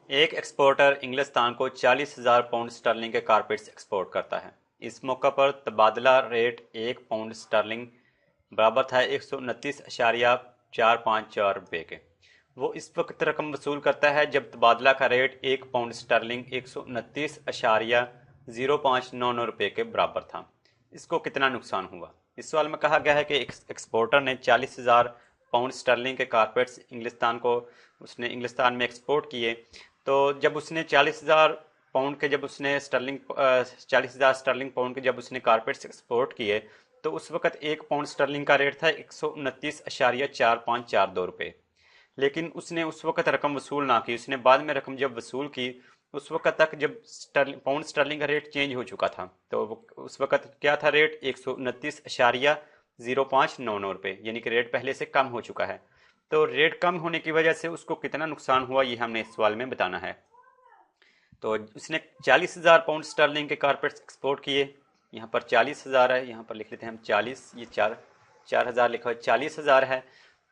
एक एक्सपोर्टर इंग्लिस्तान को 40,000 pound sterling के कारपेट्स एक्सपोर्ट करता है। इस मौका पर तबादला रेट 1 पाउंड स्टर्लिंग बराबर था 129,454 रुपये के। वो इस वक्त रकम वसूल करता है जब तबादला का रेट 1 पाउंड स्टर्लिंग 129,0599 रुपये के बराबर था। इसको कितना नुकसान हुआ? इस सवाल में कहा गया है कि एक्सपोर्टर ने 40,000 पाउंड स्टर्लिंग के कारपेट्स उसने इंग्लिस्तान में एक्सपोर्ट किए। तो जब उसने 40,000 पाउंड के जब उसने स्टर्लिंग 40,000 स्टर्लिंग पाउंड के जब उसने कारपेट्स एक्सपोर्ट किए, तो उस वक्त 1 पाउंड स्टर्लिंग का रेट था 129,4542 रुपये। लेकिन उसने उस वक्त रकम वसूल ना की। उसने बाद में रकम जब वसूल की, उस वक्त तक जब पाउंड स्टर्लिंग का रेट चेंज हो चुका था, तो उस वक्त क्या था रेट 129,0599 रुपये, यानी कि रेट पहले से कम हो चुका है। तो रेट कम होने की वजह से उसको कितना नुकसान हुआ, ये हमने इस सवाल में बताना है। तो उसने 40,000 पाउंड स्टर्लिंग के कारपेट्स एक्सपोर्ट किए। यहाँ पर 40,000 है, यहाँ पर लिख लेते हैं हम 40, ये 4,000 लिखा हुआ 40,000 है।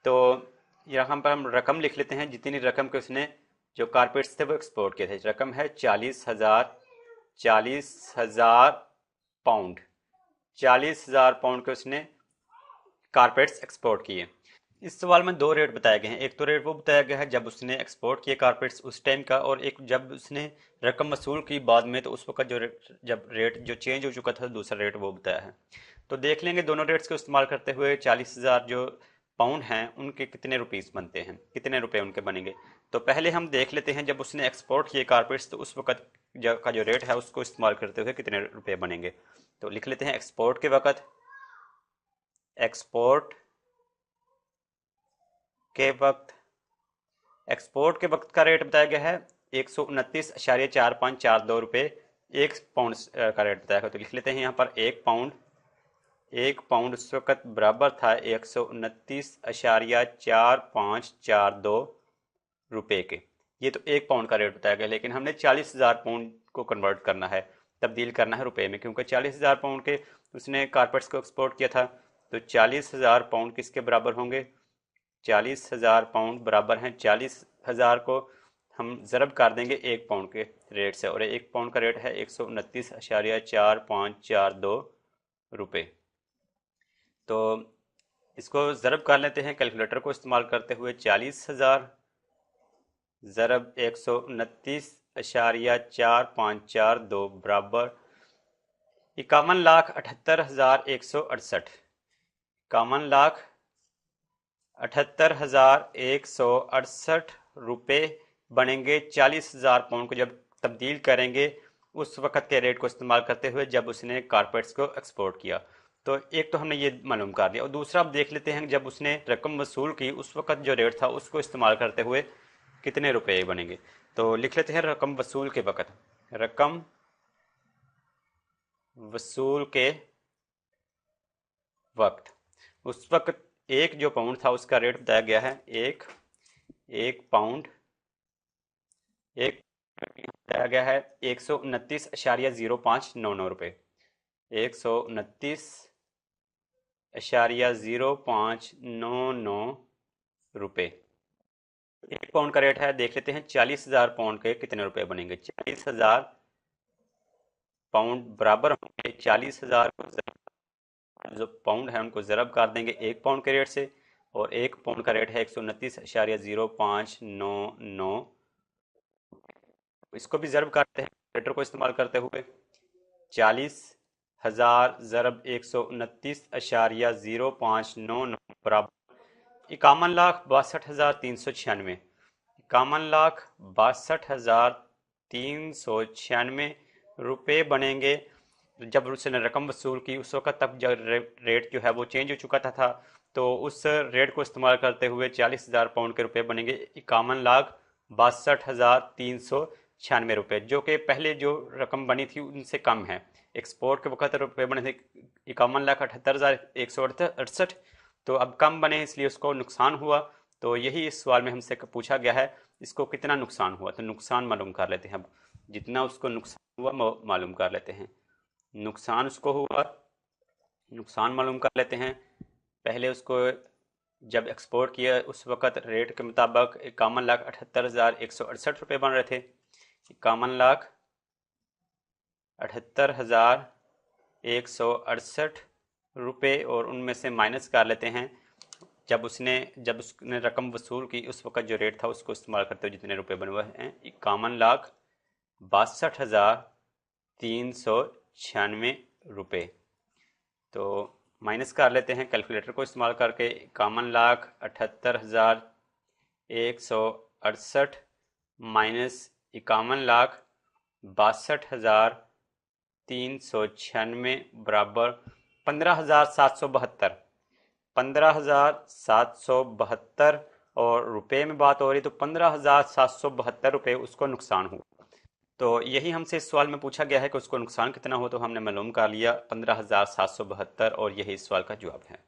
तो यहाँ पर हम रकम लिख लेते हैं, जितनी रकम के उसने जो कारपेट्स थे वो एक्सपोर्ट किए थे। रकम है 40,000 पाउंड। 40,000 पाउंड के उसने कारपेट्स एक्सपोर्ट किए। इस सवाल में दो रेट बताए गए हैं। एक तो रेट वो बताया गया है जब उसने एक्सपोर्ट किए कारपेट्स उस टाइम का, और एक जब उसने रकम वसूल की बाद में, तो उस वक्त जब रेट जो चेंज हो चुका था, दूसरा रेट वो बताया है। तो देख लेंगे दोनों रेट्स को इस्तेमाल करते हुए 40,000 जो पाउंड हैं उनके कितने रुपीस बनते हैं, कितने रुपए उनके बनेंगे। तो पहले हम देख लेते हैं जब उसने एक्सपोर्ट किए कारपेट्स, तो उस वक्त का जो रेट है उसको इस्तेमाल करते हुए कितने रुपए बनेंगे। तो लिख लेते हैं एक्सपोर्ट के वक्त एक्सपोर्ट के वक्त का रेट बताया गया है 129,4542 रुपये। 1 पाउंड का रेट बताया गया। तो लिख लेते हैं यहाँ पर 1 पाउंड उस वक्त बराबर था 129,4542 रुपये के। ये तो 1 पाउंड का रेट बताया गया, लेकिन हमने 40,000 पाउंड को कन्वर्ट करना है, तब्दील करना है रुपए में, क्योंकि 40,000 पाउंड के उसने कारपेट्स को एक्सपोर्ट किया था। तो 40,000 पाउंड किसके बराबर होंगे? 40,000 पाउंड बराबर हैं 40,000 को हम ज़रब कर देंगे 1 पाउंड के रेट से, और 1 पाउंड का रेट है 129,4542 रुपये। तो इसको ज़रब कर लेते हैं कैलकुलेटर को इस्तेमाल करते हुए। 40,000 ज़रब 129,4542 बराबर 51,78,168। 51,78,168 रुपये बनेंगे 40,000 पाउंड को जब तब्दील करेंगे उस वक्त के रेट को इस्तेमाल करते हुए जब उसने कारपेट्स को एक्सपोर्ट किया। तो एक तो हमने ये मालूम कर दिया, और दूसरा अब देख लेते हैं जब उसने रकम वसूल की उस वक्त जो रेट था उसको इस्तेमाल करते हुए कितने रुपए बनेंगे। तो लिख लेते हैं रकम वसूल के वक्त। रकम वसूल के वक्त, उस वक्त एक जो पाउंड था उसका रेट बताया गया है एक पाउंड बताया गया है 129,0599 रुपये। 129,0599 रुपये 1 पाउंड का रेट है। देख लेते हैं 40,000 पाउंड के कितने रुपए बनेंगे। 40,000 पाउंड बराबर होंगे 40,000 को जो पाउंड है उनको ज़रब कर देंगे 1 पाउंड के रेट से, और 1 पाउंड का रेट है 129,0599। इसको भी ज़रब करते हैं कैलकुलेटर को इस्तेमाल करते हुए। 40,000 ज़रब 129,0599 बराबर 51,62,396। 51,62,396 रुपये बनेंगे। जब उसने रकम वसूल की उस वक्त तक जब रेट जो है वो चेंज हो चुका था, तो उस रेट को इस्तेमाल करते हुए 40,000 पाउंड के रुपए बनेंगे 51,62,396 रुपये, जो कि पहले जो रकम बनी थी उनसे कम है। एक्सपोर्ट के वक्त रुपए बने थे 51,78,168, तो अब कम बने इसलिए उसको नुकसान हुआ। तो यही इस सवाल में हमसे पूछा गया है, इसको कितना नुकसान हुआ। तो नुकसान मालूम कर लेते हैं। अब जितना उसको नुकसान हुआ मालूम कर लेते हैं। नुकसान उसको हुआ, नुकसान मालूम कर लेते हैं। पहले उसको जब एक्सपोर्ट किया उस वक़्त रेट के मुताबिक 51,78,168 रुपये बन रहे थे। 51,78,168 रुपये, और उनमें से माइनस कर लेते हैं जब उसने रकम वसूल की उस वक़्त जो रेट था उसको इस्तेमाल करते हुए जितने रुपए बने हुए हैं 51,62,396 रुपये। तो माइनस कर लेते हैं कैलकुलेटर को इस्तेमाल करके। 51,78,168 माइनस 51,62,396 बराबर 15,772। 15,772 और रुपए में बात हो रही तो 15,772 रुपये उसको नुकसान हुआ। तो यही हमसे इस सवाल में पूछा गया है कि उसको नुकसान कितना हो, तो हमने मालूम कर लिया 15,772 और यही इस सवाल का जवाब है।